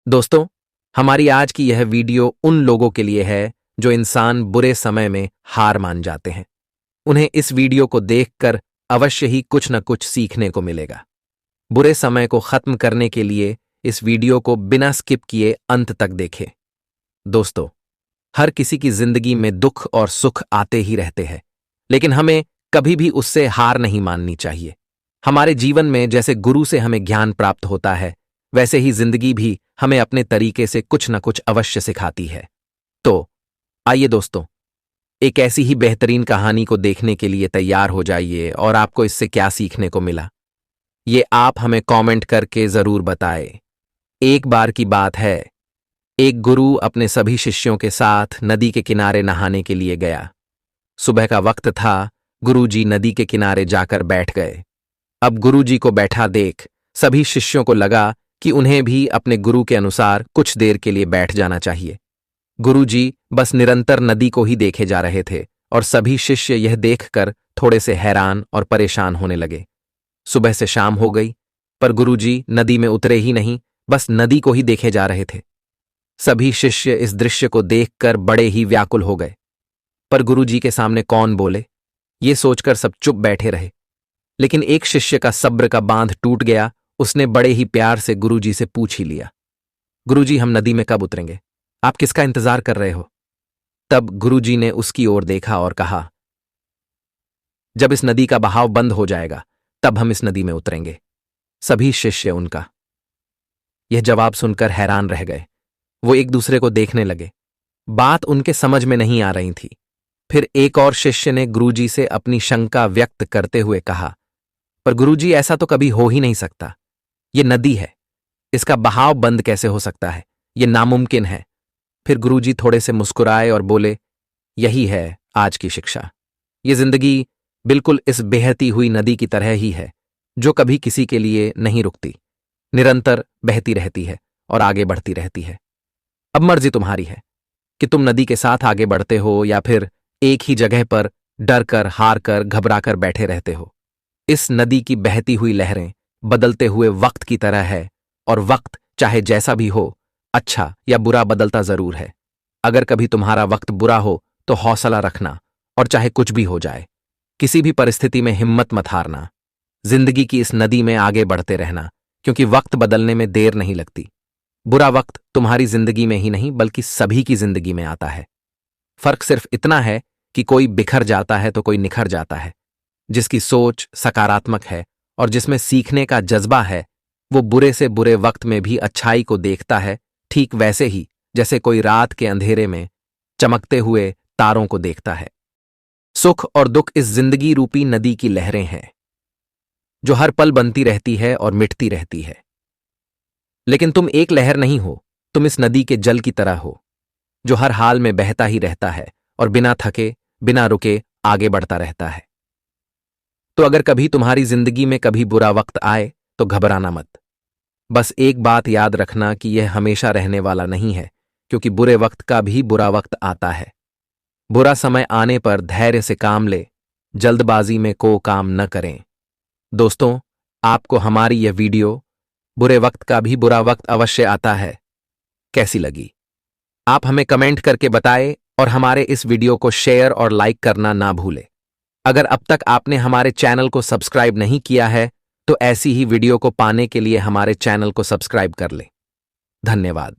दोस्तों, हमारी आज की यह वीडियो उन लोगों के लिए है जो इंसान बुरे समय में हार मान जाते हैं। उन्हें इस वीडियो को देखकर अवश्य ही कुछ न कुछ सीखने को मिलेगा। बुरे समय को खत्म करने के लिए इस वीडियो को बिना स्किप किए अंत तक देखें। दोस्तों, हर किसी की जिंदगी में दुख और सुख आते ही रहते हैं, लेकिन हमें कभी भी उससे हार नहीं माननी चाहिए। हमारे जीवन में जैसे गुरु से हमें ज्ञान प्राप्त होता है, वैसे ही जिंदगी भी हमें अपने तरीके से कुछ न कुछ अवश्य सिखाती है। तो आइए दोस्तों, एक ऐसी ही बेहतरीन कहानी को देखने के लिए तैयार हो जाइए और आपको इससे क्या सीखने को मिला, ये आप हमें कमेंट करके जरूर बताएं। एक बार की बात है, एक गुरु अपने सभी शिष्यों के साथ नदी के किनारे नहाने के लिए गया। सुबह का वक्त था, गुरुजी नदी के किनारे जाकर बैठ गए। अब गुरुजी को बैठा देख सभी शिष्यों को लगा कि उन्हें भी अपने गुरु के अनुसार कुछ देर के लिए बैठ जाना चाहिए। गुरुजी बस निरंतर नदी को ही देखे जा रहे थे और सभी शिष्य यह देखकर थोड़े से हैरान और परेशान होने लगे। सुबह से शाम हो गई, पर गुरुजी नदी में उतरे ही नहीं, बस नदी को ही देखे जा रहे थे। सभी शिष्य इस दृश्य को देखकर बड़े ही व्याकुल हो गए, पर गुरुजी के सामने कौन बोले, ये सोचकर सब चुप बैठे रहे। लेकिन एक शिष्य का सब्र का बांध टूट गया। उसने बड़े ही प्यार से गुरुजी से पूछ ही लिया, गुरुजी, हम नदी में कब उतरेंगे? आप किसका इंतजार कर रहे हो? तब गुरुजी ने उसकी ओर देखा और कहा, जब इस नदी का बहाव बंद हो जाएगा तब हम इस नदी में उतरेंगे। सभी शिष्य उनका यह जवाब सुनकर हैरान रह गए। वो एक दूसरे को देखने लगे। बात उनके समझ में नहीं आ रही थी। फिर एक और शिष्य ने गुरुजी से अपनी शंका व्यक्त करते हुए कहा, पर गुरुजी, ऐसा तो कभी हो ही नहीं सकता। ये नदी है, इसका बहाव बंद कैसे हो सकता है? ये नामुमकिन है। फिर गुरुजी थोड़े से मुस्कुराए और बोले, यही है आज की शिक्षा। ये जिंदगी बिल्कुल इस बहती हुई नदी की तरह ही है, जो कभी किसी के लिए नहीं रुकती, निरंतर बहती रहती है और आगे बढ़ती रहती है। अब मर्जी तुम्हारी है कि तुम नदी के साथ आगे बढ़ते हो या फिर एक ही जगह पर डर कर, हार कर, घबरा कर बैठे रहते हो। इस नदी की बहती हुई लहरें बदलते हुए वक्त की तरह है, और वक्त चाहे जैसा भी हो, अच्छा या बुरा, बदलता जरूर है। अगर कभी तुम्हारा वक्त बुरा हो तो हौसला रखना, और चाहे कुछ भी हो जाए, किसी भी परिस्थिति में हिम्मत मत हारना। जिंदगी की इस नदी में आगे बढ़ते रहना, क्योंकि वक्त बदलने में देर नहीं लगती। बुरा वक्त तुम्हारी जिंदगी में ही नहीं बल्कि सभी की जिंदगी में आता है। फर्क सिर्फ इतना है कि कोई बिखर जाता है तो कोई निखर जाता है। जिसकी सोच सकारात्मक है और जिसमें सीखने का जज्बा है, वो बुरे से बुरे वक्त में भी अच्छाई को देखता है, ठीक वैसे ही जैसे कोई रात के अंधेरे में चमकते हुए तारों को देखता है। सुख और दुख इस जिंदगी रूपी नदी की लहरें हैं, जो हर पल बनती रहती है और मिटती रहती है। लेकिन तुम एक लहर नहीं हो, तुम इस नदी के जल की तरह हो, जो हर हाल में बहता ही रहता है और बिना थके, बिना रुके आगे बढ़ता रहता है। तो अगर कभी तुम्हारी जिंदगी में कभी बुरा वक्त आए तो घबराना मत। बस एक बात याद रखना कि यह हमेशा रहने वाला नहीं है, क्योंकि बुरे वक्त का भी बुरा वक्त आता है। बुरा समय आने पर धैर्य से काम ले, जल्दबाजी में को काम न करें। दोस्तों, आपको हमारी यह वीडियो बुरे वक्त का भी बुरा वक्त अवश्य आता है कैसी लगी? आप हमें कमेंट करके बताएं और हमारे इस वीडियो को शेयर और लाइक करना ना भूलें। अगर अब तक आपने हमारे चैनल को सब्सक्राइब नहीं किया है तो ऐसी ही वीडियो को पाने के लिए हमारे चैनल को सब्सक्राइब कर लें। धन्यवाद।